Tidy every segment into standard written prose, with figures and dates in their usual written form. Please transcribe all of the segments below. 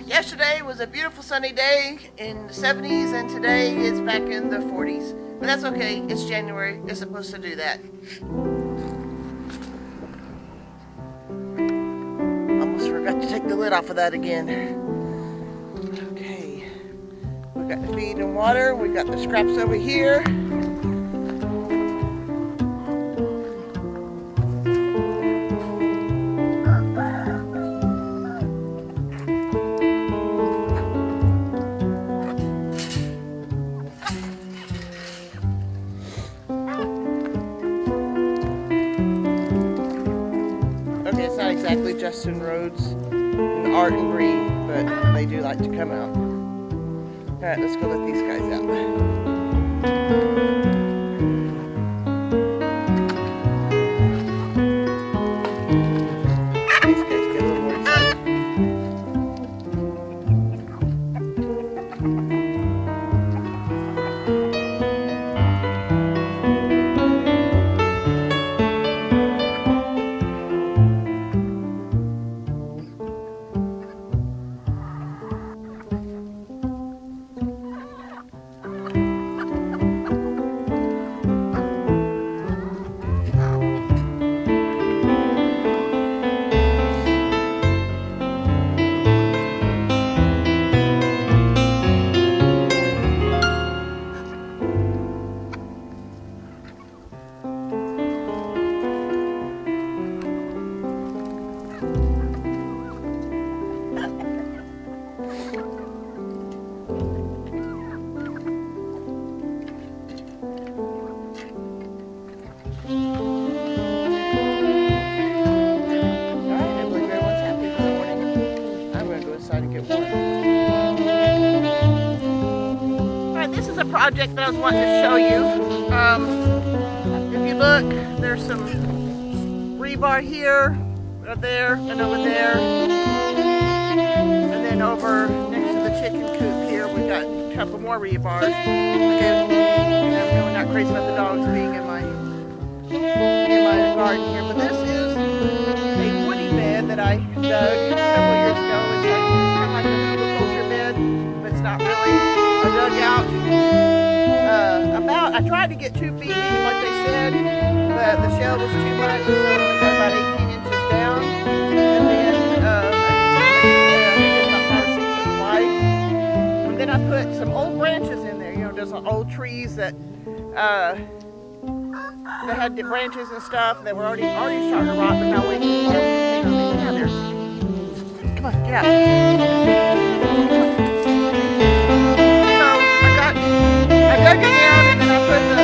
Yesterday was a beautiful sunny day in the 70s, and today it's back in the 40s. But that's okay, it's January, it's supposed to do that. Almost forgot to take the lid off of that again. Okay, we got the feed and water, we got the scraps over here. Exactly Justin Rhodes and Art and Bree, but they do like to come out. Alright, let's go let these guys out. Project that I was wanting to show you. If you look, there's some rebar here, there, and over there, and then over next to the chicken coop here, we got a couple more rebars. Okay, I'm not crazy about the dogs being in my garden here, but this is a woody bed that I dug several years ago. It's kind of like a culture bed, but it's not really a dugout. I tried to get 2 feet deep like they said, but the shell was too much, so I only got about 18 inches down. And then it's about 5 or 6 feet wide. And then I put some old branches in there, you know, just old trees that had the branches and stuff that were already starting to rot, but now wait. Get out there. Come on, get out. I dug it down and then I put the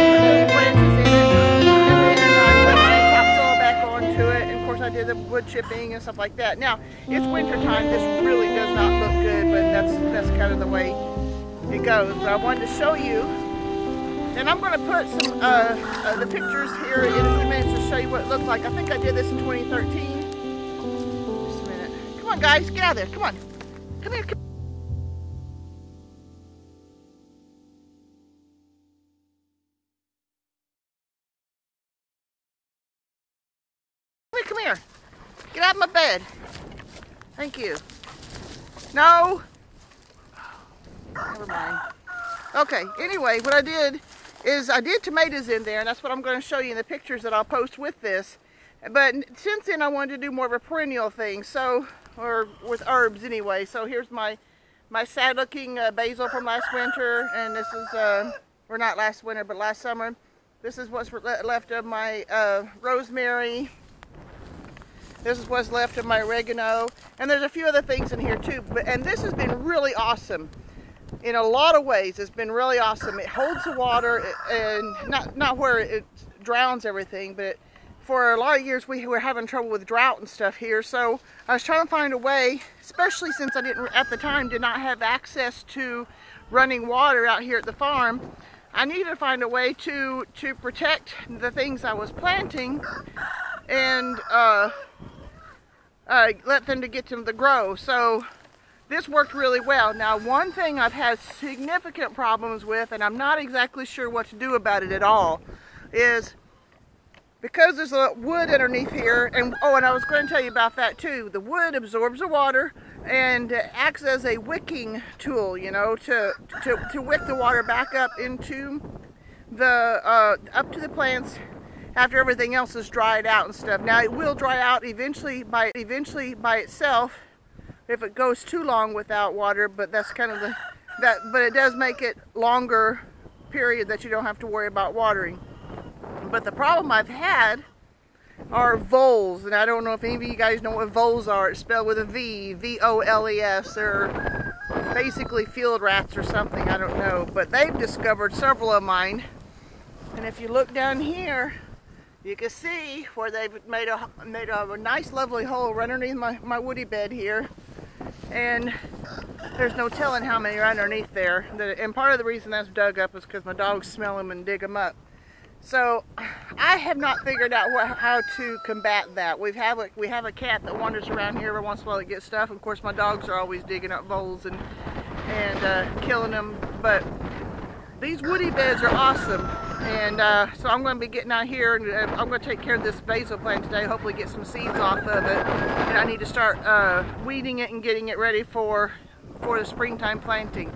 branches in it, and then I put my topsoil back onto it, and of course I did the wood chipping and stuff like that. Now, it's winter time, this really does not look good, but that's kind of the way it goes. But I wanted to show you, and I'm going to put some the pictures here in a few minutes to show you what it looks like. I think I did this in 2013. Just a minute. Come on guys, get out of there, come on. Come here, come here. Come here. Get out of my bed. Thank you. No. Never mind. Okay, anyway, what I did is I did tomatoes in there, and that's what I'm going to show you in the pictures that I'll post with this. But since then, I wanted to do more of a perennial thing, so, or with herbs anyway. So here's my sad-looking basil from last winter, and this is, or not last winter, but last summer. This is what's left of my rosemary. This is what's left of my oregano, and there's a few other things in here too. And this has been really awesome in a lot of ways. It's been really awesome. It holds the water, and not where it drowns everything, but for a lot of years we were having trouble with drought and stuff here. So I was trying to find a way, especially since I didn't at the time did not have access to running water out here at the farm. I needed to find a way to protect the things I was planting and let them to get them to grow. So this worked really well. Now, one thing I've had significant problems with, and I'm not exactly sure what to do about it at all, is because there's a wood underneath here, and oh, and I was going to tell you about that too. The wood absorbs the water and acts as a wicking tool, you know, to wick the water back up into the up to the plants after everything else is dried out and stuff. Now it will dry out eventually by itself if it goes too long without water, but that's kind of but it does make it longer period that you don't have to worry about watering. But the problem I've had are voles, and I don't know if any of you guys know what voles are. It's spelled with a V, V-O-L-E-S. They're basically field rats or something, I don't know. But they've discovered several of mine. And if you look down here, you can see where they've made a nice lovely hole right underneath my woody bed here. And there's no telling how many are underneath there. And part of the reason that's dug up is because my dogs smell them and dig them up. So I have not figured out how to combat that. We have a cat that wanders around here every once in a while to get stuff. Of course, my dogs are always digging up voles and killing them. But these woody beds are awesome, and so I'm going to be getting out here, and I'm going to take care of this basil plant today. Hopefully, get some seeds off of it. And I need to start weeding it and getting it ready for the springtime planting.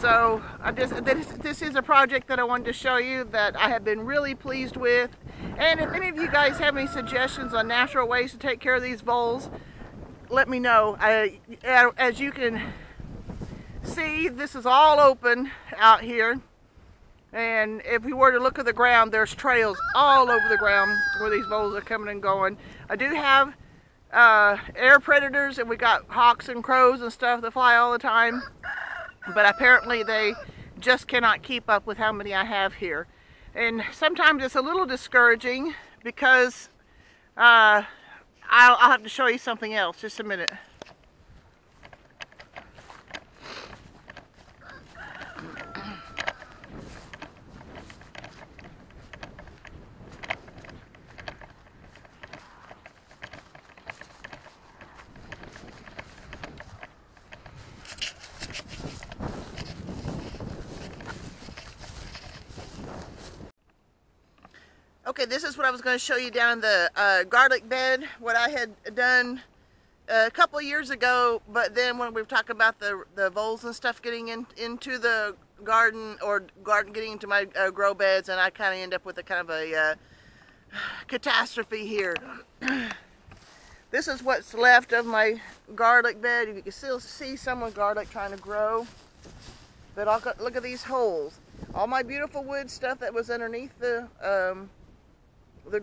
So this is a project that I wanted to show you that I have been really pleased with. And if any of you guys have any suggestions on natural ways to take care of these voles, let me know. As you can see, this is all open out here. And if we were to look at the ground, there's trails all over the ground where these voles are coming and going. I do have air predators, and we got hawks and crows and stuff that fly all the time. But apparently they just cannot keep up with how many I have here. And sometimes it's a little discouraging because I'll have to show you something else. Just a minute. Okay, this is what I was going to show you down the garlic bed, what I had done a couple of years ago, but then when we were talking about the voles and stuff getting into the garden, or garden getting into my grow beds, and I kind of end up with a kind of a catastrophe here. This is what's left of my garlic bed. You can still see some of the garlic trying to grow, but look at these holes. All my beautiful wood stuff that was underneath the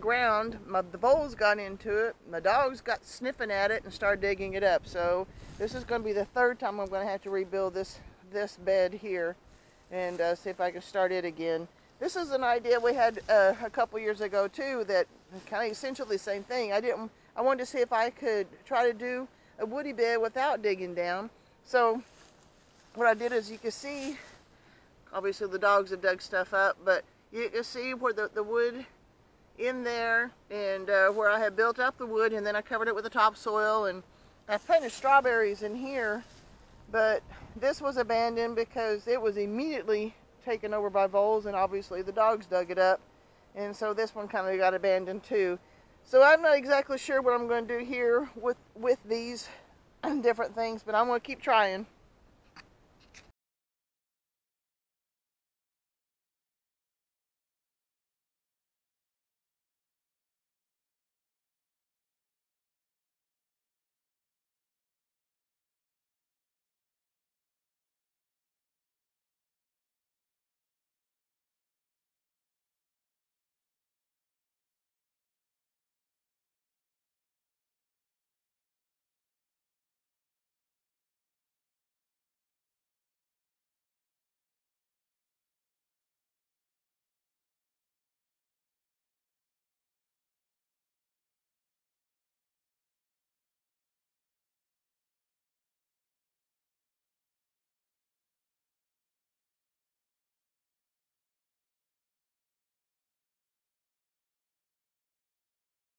ground, the voles got into it. My dogs got sniffing at it and started digging it up. So this is going to be the third time I'm going to have to rebuild this bed here and see if I can start it again. This is an idea we had a couple years ago too, that kind of essentially the same thing. I wanted to see if I could try to do a woody bed without digging down. So what I did is, you can see, obviously the dogs have dug stuff up, but you can see where the wood in there, and where I had built up the wood, and then I covered it with the topsoil, and I planted strawberries in here, but this was abandoned because it was immediately taken over by voles, and obviously the dogs dug it up, and so this one kind of got abandoned too. So I'm not exactly sure what I'm going to do here with these different things, but I'm going to keep trying.